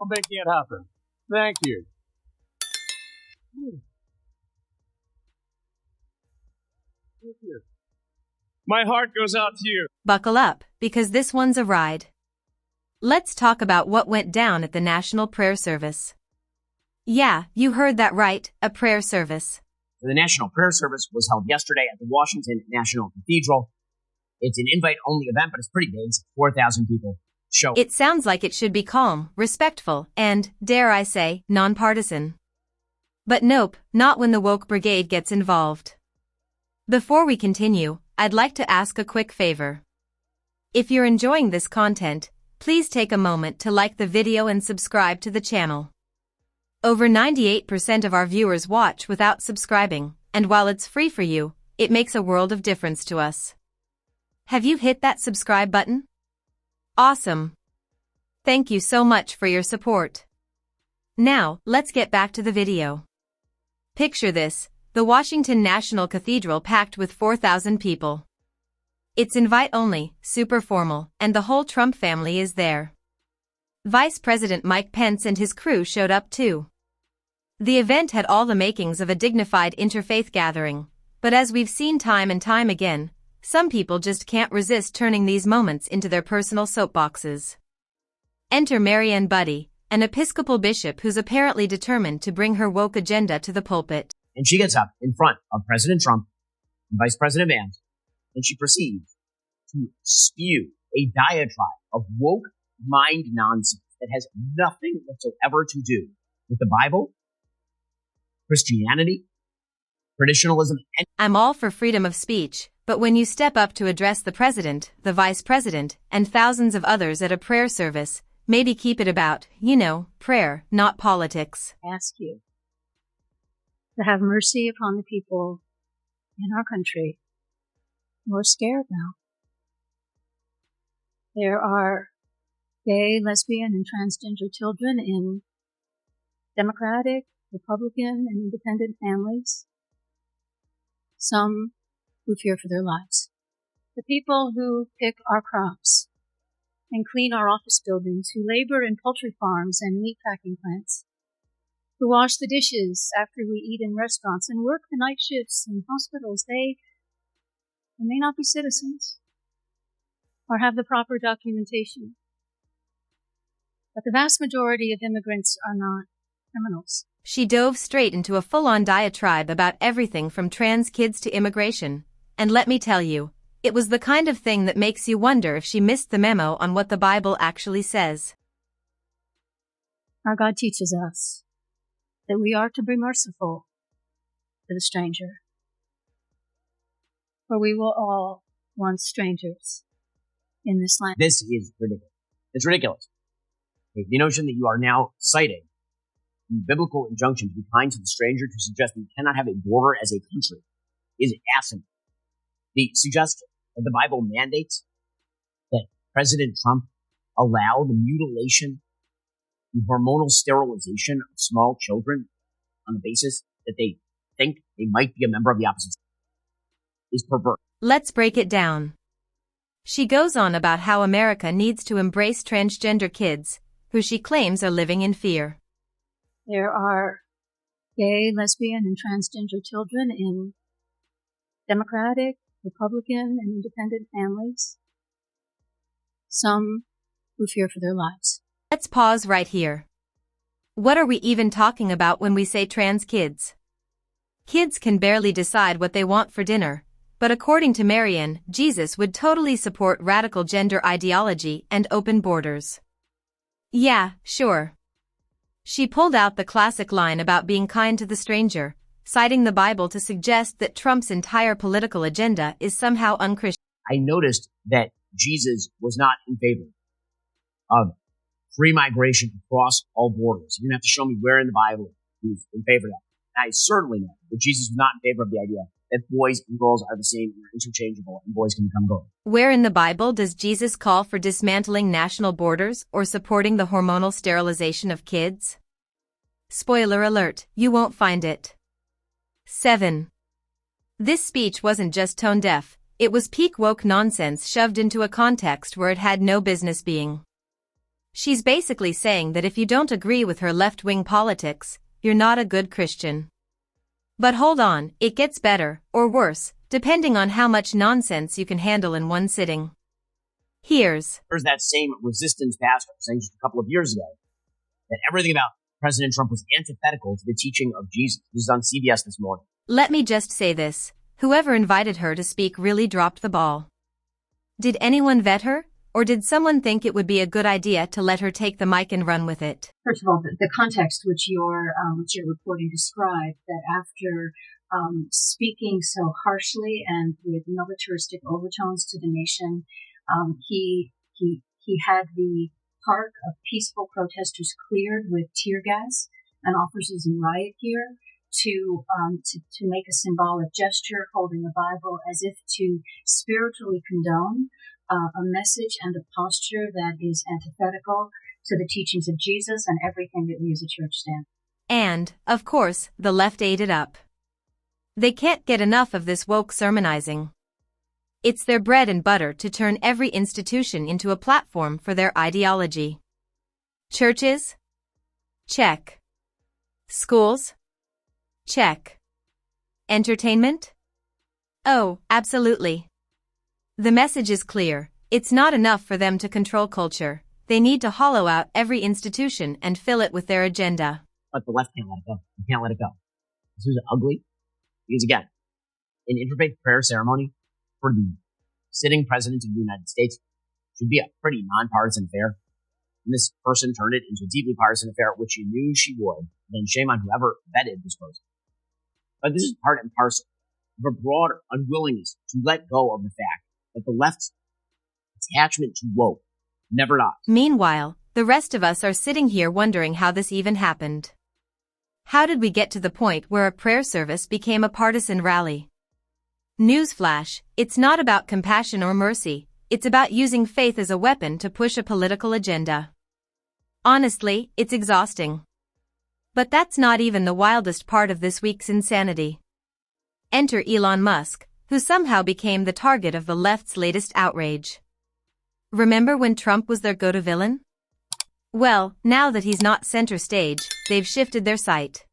I'll make it happen. Thank you. Thank you. My heart goes out to you. Buckle up, because this one's a ride. Let's talk about what went down at the National Prayer Service. Yeah, you heard that right, a prayer service. The National Prayer Service was held yesterday at the Washington National Cathedral. It's an invite-only event, but it's pretty big. It's 4,000 people show. It sounds like it should be calm, respectful, and, dare I say, nonpartisan. But nope, not when the woke brigade gets involved. Before we continue, I'd like to ask a quick favor. If you're enjoying this content, please take a moment to like the video and subscribe to the channel. Over 98% of our viewers watch without subscribing, and while it's free for you, it makes a world of difference to us. Have you hit that subscribe button? Awesome. Thank you so much for your support. Now, let's get back to the video. Picture this, the Washington National Cathedral packed with 4,000 people. It's invite-only, super formal, and the whole Trump family is there. Vice President Mike Pence and his crew showed up too. The event had all the makings of a dignified interfaith gathering, but as we've seen time and time again, some people just can't resist turning these moments into their personal soapboxes. Enter Marianne Buddy, an Episcopal bishop who's apparently determined to bring her woke agenda to the pulpit. And she gets up in front of President Trump and Vice President Vance, and she proceeds to spew a diatribe of woke mind nonsense that has nothing whatsoever to do with the Bible, Christianity, traditionalism, and... I'm all for freedom of speech, but when you step up to address the president, the vice president, and thousands of others at a prayer service, maybe keep it about, prayer, not politics. I ask you to have mercy upon the people in our country who are scared now. There are gay, lesbian, and transgender children in Democratic, Republican, and independent families. Some who fear for their lives. The people who pick our crops and clean our office buildings, who labor in poultry farms and meat packing plants, who wash the dishes after we eat in restaurants and work the night shifts in hospitals, they may not be citizens or have the proper documentation. But the vast majority of immigrants are not criminals. She dove straight into a full-on diatribe about everything from trans kids to immigration. And let me tell you, it was the kind of thing that makes you wonder if she missed the memo on what the Bible actually says. Our God teaches us that we are to be merciful to the stranger, for we were all once strangers in this land. This is ridiculous. It's ridiculous. The notion that you are now citing the biblical injunction to be kind to the stranger to suggest we cannot have a border as a country is asinine. The suggestion that the Bible mandates that President Trump allow the mutilation and hormonal sterilization of small children on the basis that they think they might be a member of the opposite sex is perverse. Let's break it down. She goes on about how America needs to embrace transgender kids, who she claims are living in fear. There are gay, lesbian, and transgender children in Democratic, Republican, and independent families. Some who fear for their lives. Let's pause right here. What are we even talking about when we say trans kids? Kids can barely decide what they want for dinner, but according to Marianne, Jesus would totally support radical gender ideology and open borders. Yeah, sure. She pulled out the classic line about being kind to the stranger, citing the Bible to suggest that Trump's entire political agenda is somehow unchristian. I noticed that Jesus was not in favor of free migration across all borders. You don't have to show me where in the Bible he's in favor of that. And I certainly know that Jesus was not in favor of the idea that boys and girls are the same and are interchangeable and boys can become girls. Where in the Bible does Jesus call for dismantling national borders or supporting the hormonal sterilization of kids? Spoiler alert, you won't find it. 7. This speech wasn't just tone deaf, it was peak woke nonsense shoved into a context where it had no business being. She's basically saying that if you don't agree with her left-wing politics, you're not a good Christian. But hold on, it gets better, or worse, depending on how much nonsense you can handle in one sitting. There's that same resistance pastor saying just a couple of years ago that everything about President Trump was antithetical to the teaching of Jesus. This is on CBS this morning. Let me just say this. Whoever invited her to speak really dropped the ball. Did anyone vet her? Or did someone think it would be a good idea to let her take the mic and run with it? First of all, the context which your reporting described, that after speaking so harshly and with militaristic overtones to the nation, he had the park of peaceful protesters cleared with tear gas and officers in riot gear to make a symbolic gesture, holding a Bible as if to spiritually condone a message and a posture that is antithetical to the teachings of Jesus and everything that we as a church stand. And, of course, the left ate it up. They can't get enough of this woke sermonizing. It's their bread and butter to turn every institution into a platform for their ideology. Churches? Check. Schools? Check. Entertainment? Oh, absolutely. The message is clear. It's not enough for them to control culture. They need to hollow out every institution and fill it with their agenda. But the left can't let it go. You can't let it go. This is ugly. Because again, an interfaith prayer ceremony for the sitting president of the United States should be a pretty nonpartisan affair. And this person turned it into a deeply partisan affair, which she knew she would. Then shame on whoever vetted this person. But this is part and parcel of a broader unwillingness to let go of the fact that the left's attachment to woke never dies. Meanwhile, the rest of us are sitting here wondering how this even happened. How did we get to the point where a prayer service became a partisan rally? Newsflash, it's not about compassion or mercy, it's about using faith as a weapon to push a political agenda. Honestly, it's exhausting. But that's not even the wildest part of this week's insanity. Enter Elon Musk, who somehow became the target of the left's latest outrage. Remember when Trump was their go-to villain? Well, now that he's not center stage, they've shifted their sight.